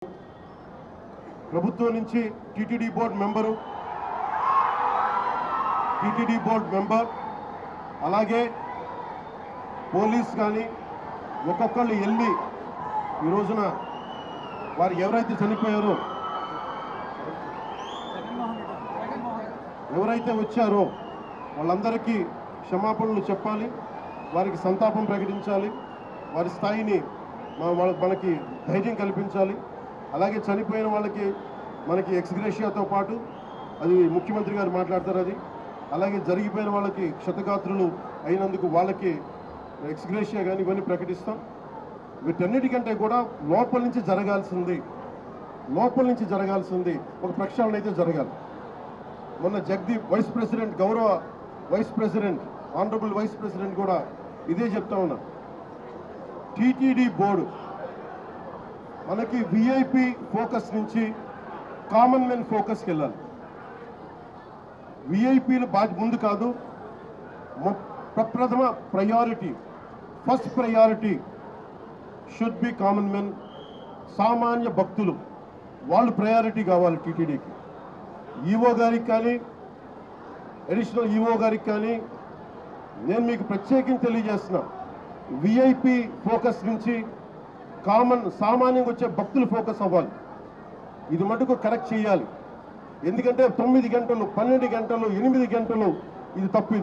ప్రభుత్వం నుంచి TTD board member అలాగే పోలీస్ కానీ ఒక్కొక్కళ్ళు వెళ్ళి ఈ రోజున వారు ఎవరైతే చనిపోయారో ఎవరైతే వచ్చారో వాళ్ళందరికీ క్షమాపణలు చెప్పాలి, వారికి సంతాపం ప్రకటించాలి, వారి స్థాయిని మనకి ధైర్యం కల్పించాలి. అలాగే చనిపోయిన వాళ్ళకి మనకి ఎక్స్గ్రేషియాతో పాటు అది ముఖ్యమంత్రి గారు మాట్లాడతారు. అది అలాగే జరిగిపోయిన వాళ్ళకి క్షతగాత్రులు అయినందుకు వాళ్ళకి ఎక్స్గ్రేషియా కానీ ఇవన్నీ ప్రకటిస్తాం. వీటన్నిటికంటే కూడా లోపల నుంచి జరగాల్సింది ఒక ప్రక్షాళన అయితే జరగాలి. మొన్న జగదీప్ గౌరవ vice president honourable vice president కూడా ఇదే చెప్తా ఉన్నా. టీటీడీ బోర్డు మనకి విఐపి ఫోకస్ నుంచి కామన్ మెన్ ఫోకస్కి వెళ్ళాలి. విఐపీలు ముందు కాదు, ప్రప్రథమ priority, first priority should be common men. సామాన్య భక్తులు వాళ్ళు ప్రయారిటీ కావాలి టీటీడీకి. ఈఓ గారికి కానీ అడిషనల్ ఈఓ గారికి కానీ నేను మీకు ప్రత్యేకించి తెలియజేస్తున్నా, విఐపి ఫోకస్ నుంచి సామాన్యంగా వచ్చే భక్తులు ఫోకస్ అవ్వాలి. ఇది మటుకు కరెక్ట్ చేయాలి. ఎందుకంటే 9 గంటలు 12 గంటలు 8 గంటలు ఇది తప్పు.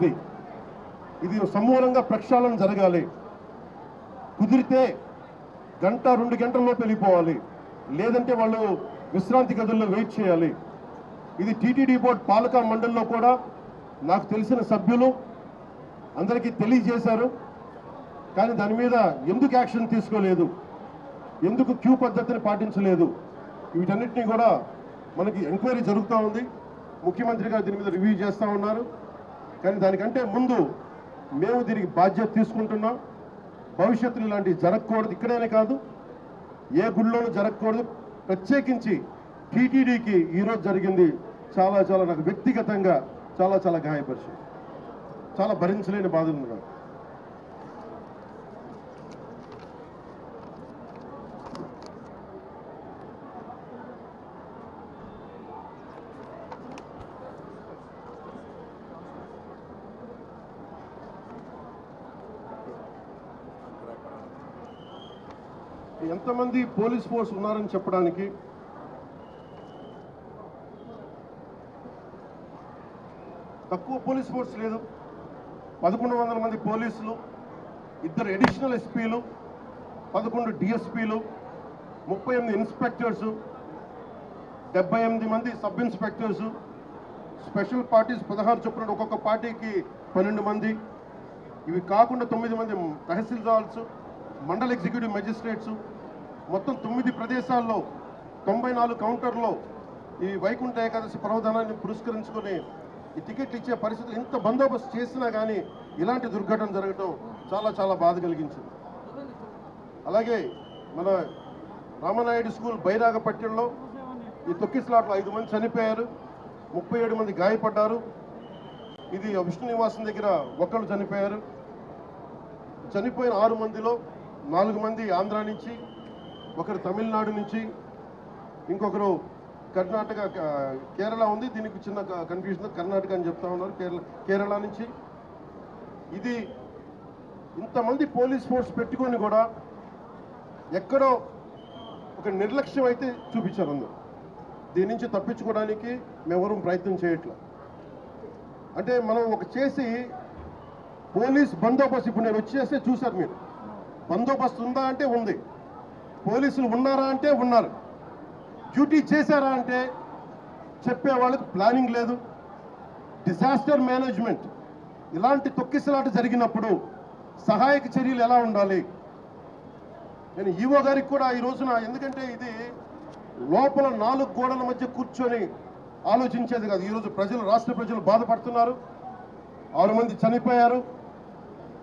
ఇది సమూలంగా ప్రక్షాళన జరగాలి. కుదిరితే 1-2 గంటల్లో వెళ్ళిపోవాలి, లేదంటే వాళ్ళు విశ్రాంతి గదుల్లో వెయిట్ చేయాలి. ఇది టీటీడీ బోర్డు పాలక మండలిలో కూడా నాకు తెలిసిన సభ్యులు అందరికీ తెలియజేశారు. కానీ దాని మీద ఎందుకు యాక్షన్ తీసుకోలేదు, ఎందుకు క్యూ పద్ధతిని పాటించలేదు, వీటన్నిటినీ కూడా మనకి ఎంక్వైరీ జరుగుతూ ఉంది. ముఖ్యమంత్రి గారు దీని మీద రివ్యూ చేస్తూ ఉన్నారు. కానీ దానికంటే ముందు మేము దీనికి బాధ్యత తీసుకుంటున్నాం. భవిష్యత్తులో ఇలాంటివి జరగకూడదు, ఇక్కడైనా కాదు ఏ గుళ్ళోనూ జరగకూడదు. ప్రత్యేకించి టీటీడీకి ఈరోజు జరిగింది చాలా నాకు వ్యక్తిగతంగా చాలా గాయపరిచింది. చాలా భరించలేని బాధలు ఉంది నాకు. ఎంతమంది పోలీస్ ఫోర్స్ ఉన్నారని చెప్పడానికి తక్కువ పోలీస్ ఫోర్స్ లేదు. 1100 మంది పోలీసులు, 2 అడిషనల్ ఎస్పీలు, 11 డిఎస్పీలు, 38 ఇన్స్పెక్టర్సు, 78 మంది సబ్ ఇన్స్పెక్టర్సు, స్పెషల్ పార్టీస్ 16 చొప్పున ఒక్కొక్క పార్టీకి 12 మంది. ఇవి కాకుండా 9 మంది తహసీల్దార్స్, మండల ఎగ్జిక్యూటివ్ మెజిస్ట్రేట్స్, మొత్తం 9 ప్రదేశాల్లో 94 కౌంటర్లో ఈ వైకుంఠ ఏకాదశి పర్వదినాన్ని పురస్కరించుకొని ఈ టికెట్లు ఇచ్చే పరిస్థితులు ఇంత బందోబస్తు చేసినా కానీ ఇలాంటి దుర్ఘటన జరగటం చాలా బాధ కలిగించింది. అలాగే మన రామనాయుడు స్కూల్ బైరాగపట్నంలో ఈ తొక్కిసలాట్లో 5 మంది చనిపోయారు, 37 మంది గాయపడ్డారు. ఇది విష్ణు నివాసం దగ్గర ఒకళ్ళు చనిపోయారు. చనిపోయిన 6 మందిలో 4 మంది ఆంధ్ర నుంచి, ఒకరు తమిళనాడు నుంచి, ఇంకొకరు కర్ణాటక కేరళ ఉంది. దీనికి చిన్న కన్ఫ్యూజన్, కర్ణాటక అని చెప్తా ఉన్నారు, కేరళ నుంచి. ఇది ఇంతమంది పోలీస్ ఫోర్స్ పెట్టుకొని కూడా ఎక్కడో ఒక నిర్లక్ష్యం అయితే చూపించారు అందరూ. దీని నుంచి తప్పించుకోవడానికి మేమెవరూ ప్రయత్నం చేయట్లా. అంటే మనం ఒక చేసి పోలీస్ బందోబస్తు, ఇప్పుడు నేను వచ్చేస్తే చూశారు మీరు, బందోబస్తు ఉందా అంటే ఉంది, పోలీసులు ఉన్నారా అంటే ఉన్నారు, డ్యూటీ చేశారా అంటే చెప్పే వాళ్ళకి ప్లానింగ్ లేదు, డిజాస్టర్ మేనేజ్మెంట్. ఇలాంటి తొక్కిసలాట జరిగినప్పుడు సహాయక చర్యలు ఎలా ఉండాలి. నేను ఈవో గారికి కూడా ఈ రోజున, ఎందుకంటే ఇది లోపల 4 గోడల మధ్య కూర్చొని ఆలోచించేది కాదు. ఈరోజు రాష్ట్ర ప్రజలు బాధపడుతున్నారు, 6 మంది చనిపోయారు.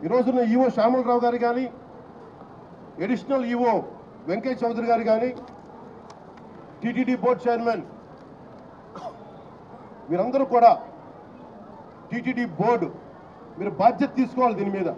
ఈ రోజున ఈవో శ్యామలరావు గారు కానీ, అడిషనల్ ఈవో వెంకయ్య చౌదరి గారు కానీ, టీటీడీ బోర్డు చైర్మన్, మీరందరూ కూడా టీటీడీ బోర్డు మీరు బాధ్యత తీసుకోవాలి దీని మీద.